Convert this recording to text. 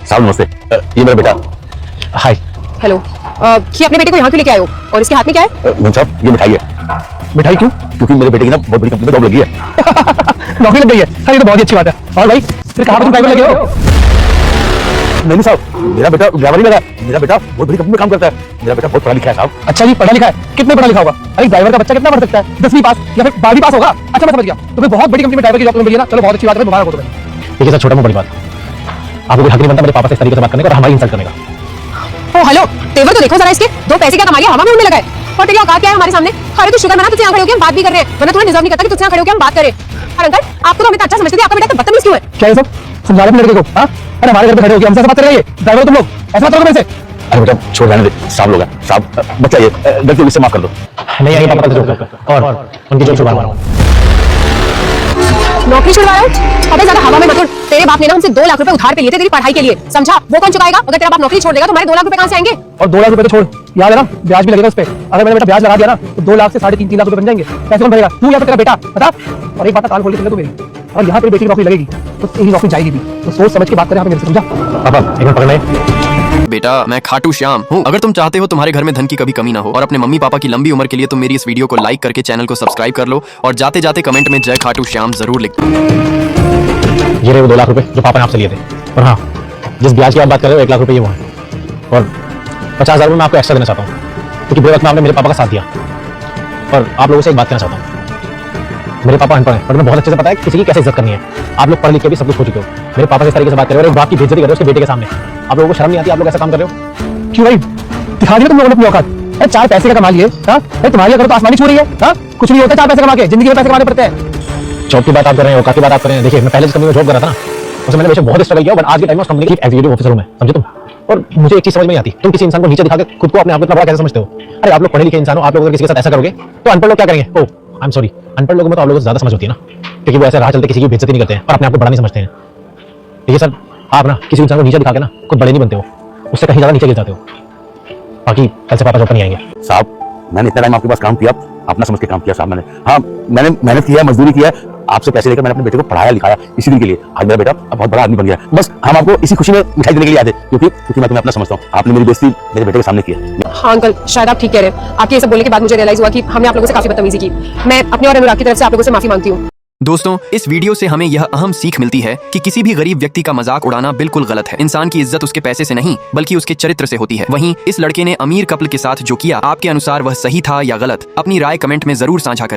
साहब नमस्ते, ये मेरा बेटा। हाय। हेलो। ये अपने बेटे को यहाँ क्यों लेके आए हो और इसके हाथ में क्या है? मोहन साहब ये मिठाई है। मिठाई क्यों? क्योंकि मेरे बेटे की ना बहुत बड़ी कंपनी में जॉब लगी है। नौकरी लग गई है सर, ये तो बहुत ही अच्छी बात है। और भाई फिर कहाँ पे तुम ड्राइवर लगे हो? नहीं साहब, मेरा बेटा ड्राइवर ही लगा। मेरा बेटा बहुत बड़ी कंपनी में काम करता है। मेरा बेटा बहुत पढ़ा लिखा है साहब। अच्छा जी, पढ़ा लिखा है? कितने पढ़ा लिखा होगा? अरे ड्राइवर का बच्चा कितना पढ़ सकता है? 10वीं पास या फिर 12वीं पास होगा। अच्छा मैं समझ गया, तो फिर बहुत बड़ी कंपनी में ड्राइवर की जॉब मिली है ना। चलो बहुत अच्छी बात है, मुबारक हो तुम्हें। देखिए सर, छोटा मोटी बड़ी बात, आपको कोई हक नहीं बनता मेरे पापा से इस तरीके से बात करने का और हमारी इंसल्ट करने का। ओ हेलो, तेवर तो देखो जरा इसके, दो पैसे क्या कमा लिया, हवा में उड़ने लगा है। और तेरी औकात क्या है हमारे सामने? अरे तू शुक्र मना तुझे यहाँ खड़े होकर हम बात भी कर रहे हैं, वरना तुम्हें डिजर्व नहीं करता कि तुझसे यहाँ खड़े होकर हम बात करें। और अंकल आपको तो हमें अच्छा समझते थे, आपका बेटा तो बदतमीज क्यों है? क्या है सब समझा रहे लड़के को? हाँ अरे हमारे घर पे खड़े होकर हमसे बात कर रहे हैं, ड्राइवर तुम लोग ऐसा मत करो मेरे से। अरे बेटा छोड़ रहने दे, साहब लोग हैं साहब, बच्चा ये गलती होगी, माफ कर दो। नहीं आएगी पापा का और उनकी जॉब छुड़वा रहा हूँ। नौकरी छुड़वाया? अबे ज्यादा हवा में मत उड़। तेरे बाप ने ना हमसे 2 लाख रुपए उधार पे लिए थे तेरी पढ़ाई के लिए, समझा? वो कौन चुकाएगा? अगर तेरा बाप नौकरी छोड़ देगा तो हमारे 2 लाख रुपए कहां से आएंगे? और 2 लाख रुपए तो छोड़, याद है ना ब्याज भी लगेगा उस पे। अगर मैंने बेटा ब्याज लगा दिया ना तो 2 लाख से 3.5 लाख रुपए बन जाएंगे। पैसे कौन भरेगा, तू या फिर तेरा बेटा? बता। और एक बात कान खोल के सुन ले तू मेरी, और यहाँ तेरी बेटी की नौकरी लगेगी तो तेरी नौकरी जाएगी भी, तो सोच समझ के बात करें यहाँ पे मेरे से, समझा? पापा एक मिनट पकड़ना। बेटा मैं खाटू श्याम हूँ। अगर तुम चाहते हो तुम्हारे घर में धन की कभी कमी ना हो और अपने मम्मी पापा की लंबी उम्र के लिए तुम मेरी इस वीडियो को लाइक करके चैनल को सब्सक्राइब कर लो और जाते जाते कमेंट में जय खाटू श्याम जरूर लिख दो। ये रहे वो 2 लाख रुपए जो पापा ने आपसे लिए थे। और हाँ, जिस ब्याज की आप बात कर रहे हो 1 लाख रुपए ये वो है, और 50,000 रुपये मैं आपको एक्स्ट्रा देना चाहता हूँ क्योंकि बुरे वक्त में आपने मेरे पापा का साथ दिया। और आप लोगों से एक बात कहना चाहता हूँ, मेरे पापा अनपढ़ हैं पर मैं बहुत अच्छे से पता है किसी की कैसे इज्जत करनी है। आप लोग पढ़ लिख के भी सब कुछ हो चुके हो, मेरे पापा से इस तरीके से बात कर रहे हो और एक बाप की बेइज्जती कर रहे हो उसके बेटे के सामने। आप लोगों को शर्म नहीं आती? आप लोग ऐसा काम कर रहे हो क्यों? भाई दिखा दिया तुम लोगों ने अपनी औकात। अरे 4 पैसे का कमा लिए, अरे तुम्हारी अगर तो आसमानी छू रही है। कुछ नहीं होता 4 पैसे कमा के, जिंदगी में पैसे कमाने पड़ते हैं। जॉब की बात आप कर रहे हैं, औकात की बात आप कर रहे हैं। देखिए मैं पहले जिस कंपनी में जॉब कर रहा था ना, उसमें मैंने बहुत स्ट्रगल किया, बट आज के टाइम में उस कंपनी की एग्जीक्यूटिव ऑफिसर हूं मैं, समझे तुम? और मुझे एक चीज समझ में नहीं आती, तुम किसी इंसान को नीचे दिखा के खुद को अपने आप को इतना बड़ा कैसे समझते हो? अरे आप लोग पढ़े लिखे इंसान हो, आप लोग अगर किसी के साथ ऐसा करोगे तो अनपढ़ लोग क्या करेंगे? ओह आई एम सॉरी, अनपढ़ लोगों में तो आप लोगों को ज्यादा समझ होती है ना, क्योंकि वो ऐसे राह चलते किसी की बेइज्जती नहीं करते हैं और अपने आप को बड़ा नहीं समझते हैं। देखिए सर, आप ना किसी इंसान को नीचे दिखा के ना खुद बड़े नहीं बनते हो, उससे कहीं ज्यादा नीचे गिर जाते हो। बाकी कल से पापा जॉब पर नहीं आएंगे। साहब मैंने इतना टाइम आपके पास काम किया, अपना समझ के काम किया साहब। मैंने हाँ मैंने मेहनत किया, मजदूरी किया, आपसे पैसे लेकर मैंने अपने बेटे को पढ़ाया लिखाया इसी दिन के लिए। आज मेरा बेटा अब बहुत बड़ा आदमी बन गया। बस हम आपको इसी खुशी में मिठाई देने के लिए आए थे, क्योंकि मैं तुम्हें अपना समझता हूँ। आपने मेरी बेइज्जती मेरे बेटे के सामने की है। हाँ अंकल शायद आप ठीक कह रहे हैं। आपके ये सब बोलने के बाद मुझे रियलाइज हुआ कि हमने आप लोगों से काफी बदतमीजी की। मैं अपनी और अनुराग की तरफ से आप लोगों से माफी मांगती हूँ। दोस्तों इस वीडियो से हमें यह अहम सीख मिलती है कि किसी भी गरीब व्यक्ति का मजाक उड़ाना बिल्कुल गलत है। इंसान की इज्जत उसके पैसे से नहीं बल्कि उसके चरित्र से होती है। वहीं इस लड़के ने अमीर कपल के साथ जो किया, आपके अनुसार वह सही था या गलत? अपनी राय कमेंट में जरूर साझा करें।